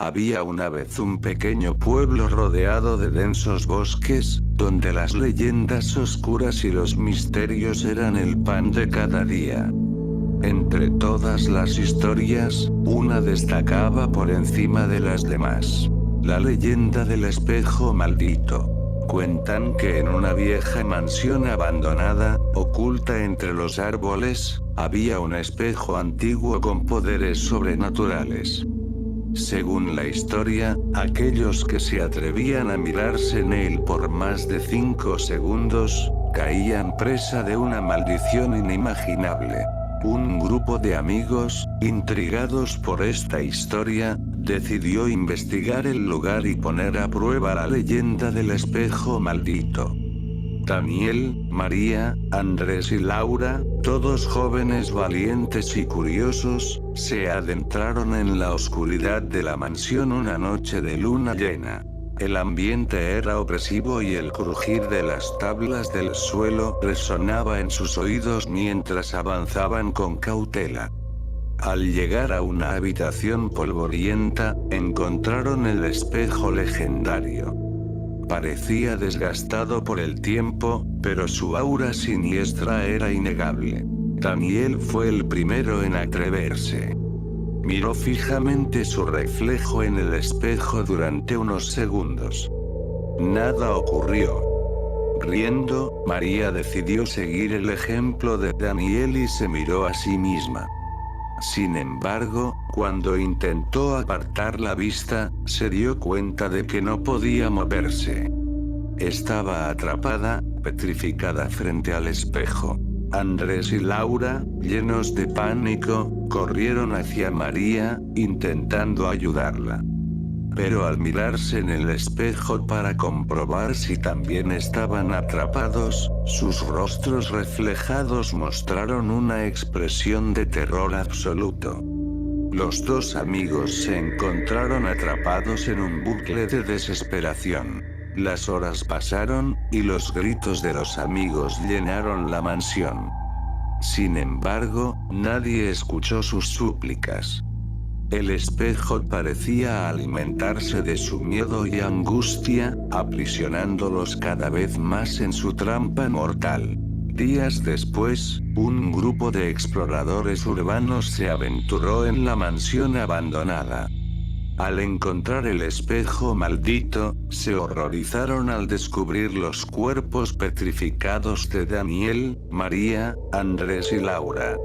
Había una vez un pequeño pueblo rodeado de densos bosques, donde las leyendas oscuras y los misterios eran el pan de cada día. Entre todas las historias, una destacaba por encima de las demás. La leyenda del espejo maldito. Cuentan que en una vieja mansión abandonada, oculta entre los árboles, había un espejo antiguo con poderes sobrenaturales. Según la historia, aquellos que se atrevían a mirarse en él por más de 5 segundos, caían presa de una maldición inimaginable. Un grupo de amigos, intrigados por esta historia, decidió investigar el lugar y poner a prueba la leyenda del espejo maldito. Daniel, María, Andrés y Laura, todos jóvenes valientes y curiosos, se adentraron en la oscuridad de la mansión una noche de luna llena. El ambiente era opresivo y el crujir de las tablas del suelo resonaba en sus oídos mientras avanzaban con cautela. Al llegar a una habitación polvorienta, encontraron el espejo legendario. Parecía desgastado por el tiempo, pero su aura siniestra era innegable. Daniel fue el primero en atreverse. Miró fijamente su reflejo en el espejo durante unos segundos. Nada ocurrió. Riendo, María decidió seguir el ejemplo de Daniel y se miró a sí misma. Sin embargo, cuando intentó apartar la vista, se dio cuenta de que no podía moverse. Estaba atrapada, petrificada frente al espejo. Andrés y Laura, llenos de pánico, corrieron hacia María, intentando ayudarla. Pero al mirarse en el espejo para comprobar si también estaban atrapados, sus rostros reflejados mostraron una expresión de terror absoluto. Los dos amigos se encontraron atrapados en un bucle de desesperación. Las horas pasaron, y los gritos de los amigos llenaron la mansión. Sin embargo, nadie escuchó sus súplicas. El espejo parecía alimentarse de su miedo y angustia, aprisionándolos cada vez más en su trampa mortal. Días después, un grupo de exploradores urbanos se aventuró en la mansión abandonada. Al encontrar el espejo maldito, se horrorizaron al descubrir los cuerpos petrificados de Daniel, María, Andrés y Laura.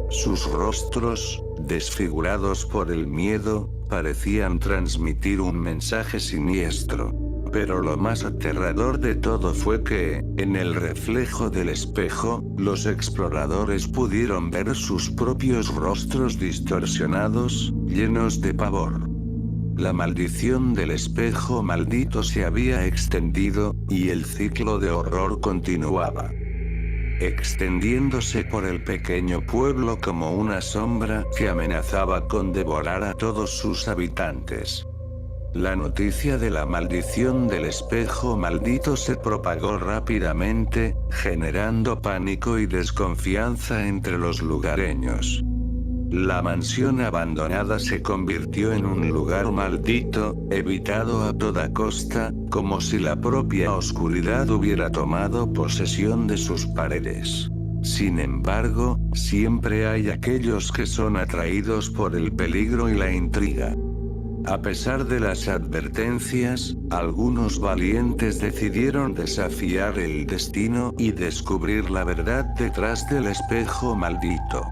Sus rostros, desfigurados por el miedo, parecían transmitir un mensaje siniestro. Pero lo más aterrador de todo fue que, en el reflejo del espejo, los exploradores pudieron ver sus propios rostros distorsionados, llenos de pavor. La maldición del espejo maldito se había extendido, y el ciclo de horror continuaba, extendiéndose por el pequeño pueblo como una sombra que amenazaba con devorar a todos sus habitantes. La noticia de la maldición del espejo maldito se propagó rápidamente, generando pánico y desconfianza entre los lugareños. La mansión abandonada se convirtió en un lugar maldito, evitado a toda costa, como si la propia oscuridad hubiera tomado posesión de sus paredes. Sin embargo, siempre hay aquellos que son atraídos por el peligro y la intriga. A pesar de las advertencias, algunos valientes decidieron desafiar el destino y descubrir la verdad detrás del espejo maldito.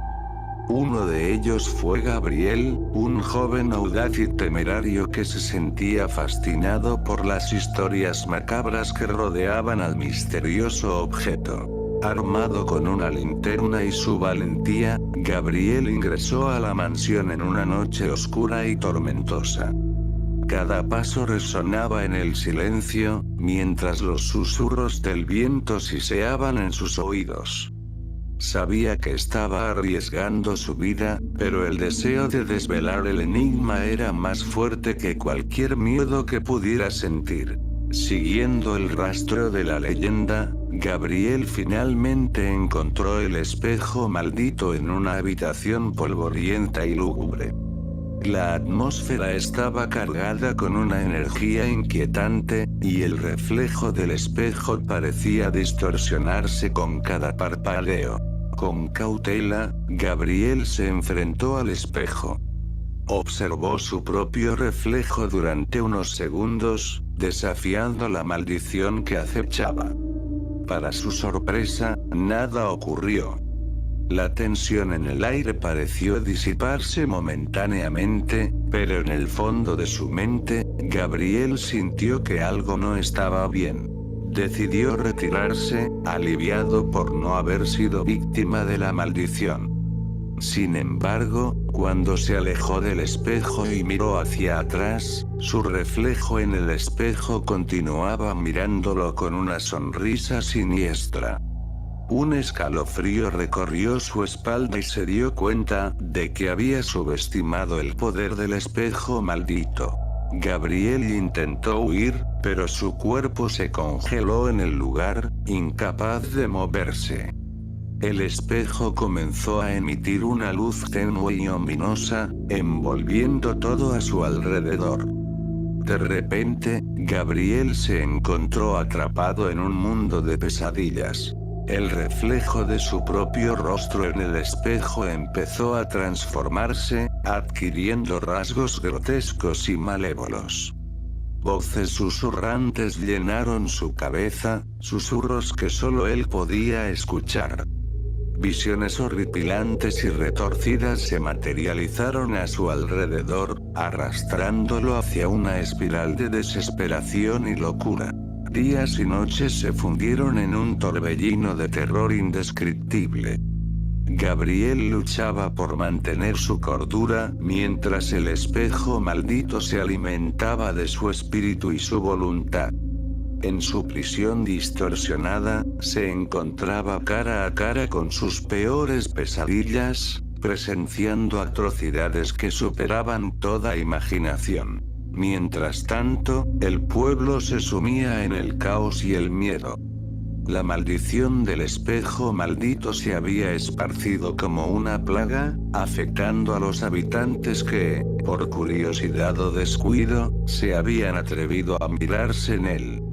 Uno de ellos fue Gabriel, un joven audaz y temerario que se sentía fascinado por las historias macabras que rodeaban al misterioso objeto. Armado con una linterna y su valentía, Gabriel ingresó a la mansión en una noche oscura y tormentosa. Cada paso resonaba en el silencio, mientras los susurros del viento siseaban en sus oídos. Sabía que estaba arriesgando su vida, pero el deseo de desvelar el enigma era más fuerte que cualquier miedo que pudiera sentir. Siguiendo el rastro de la leyenda, Gabriel finalmente encontró el espejo maldito en una habitación polvorienta y lúgubre. La atmósfera estaba cargada con una energía inquietante, y el reflejo del espejo parecía distorsionarse con cada parpadeo. Con cautela, Gabriel se enfrentó al espejo. Observó su propio reflejo durante unos segundos, desafiando la maldición que acechaba. Para su sorpresa, nada ocurrió. La tensión en el aire pareció disiparse momentáneamente, pero en el fondo de su mente, Gabriel sintió que algo no estaba bien. Decidió retirarse, aliviado por no haber sido víctima de la maldición. Sin embargo, cuando se alejó del espejo y miró hacia atrás, su reflejo en el espejo continuaba mirándolo con una sonrisa siniestra. Un escalofrío recorrió su espalda y se dio cuenta de que había subestimado el poder del espejo maldito. Gabriel intentó huir, pero su cuerpo se congeló en el lugar, incapaz de moverse. El espejo comenzó a emitir una luz tenue y ominosa, envolviendo todo a su alrededor. De repente, Gabriel se encontró atrapado en un mundo de pesadillas. El reflejo de su propio rostro en el espejo empezó a transformarse, adquiriendo rasgos grotescos y malévolos. Voces susurrantes llenaron su cabeza, susurros que solo él podía escuchar. Visiones horripilantes y retorcidas se materializaron a su alrededor, arrastrándolo hacia una espiral de desesperación y locura. Días y noches se fundieron en un torbellino de terror indescriptible. Gabriel luchaba por mantener su cordura, mientras el espejo maldito se alimentaba de su espíritu y su voluntad. En su prisión distorsionada, se encontraba cara a cara con sus peores pesadillas, presenciando atrocidades que superaban toda imaginación. Mientras tanto, el pueblo se sumía en el caos y el miedo. La maldición del espejo maldito se había esparcido como una plaga, afectando a los habitantes que, por curiosidad o descuido, se habían atrevido a mirarse en él.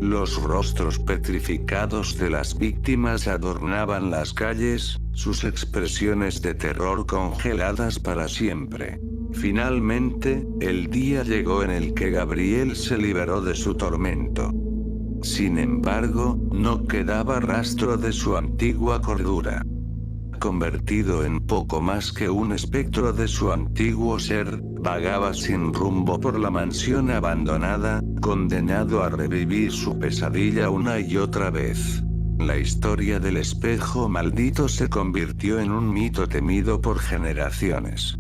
Los rostros petrificados de las víctimas adornaban las calles, sus expresiones de terror congeladas para siempre. Finalmente, el día llegó en el que Gabriel se liberó de su tormento. Sin embargo, no quedaba rastro de su antigua cordura. Convertido en poco más que un espectro de su antiguo ser, vagaba sin rumbo por la mansión abandonada, condenado a revivir su pesadilla una y otra vez. La historia del espejo maldito se convirtió en un mito temido por generaciones.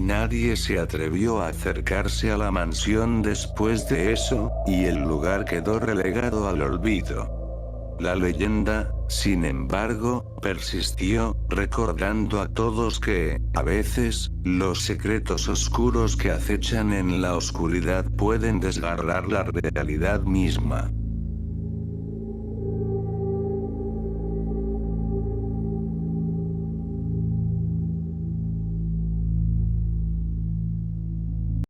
Nadie se atrevió a acercarse a la mansión después de eso, y el lugar quedó relegado al olvido. La leyenda, sin embargo, persistió, recordando a todos que, a veces, los secretos oscuros que acechan en la oscuridad pueden desgarrar la realidad misma.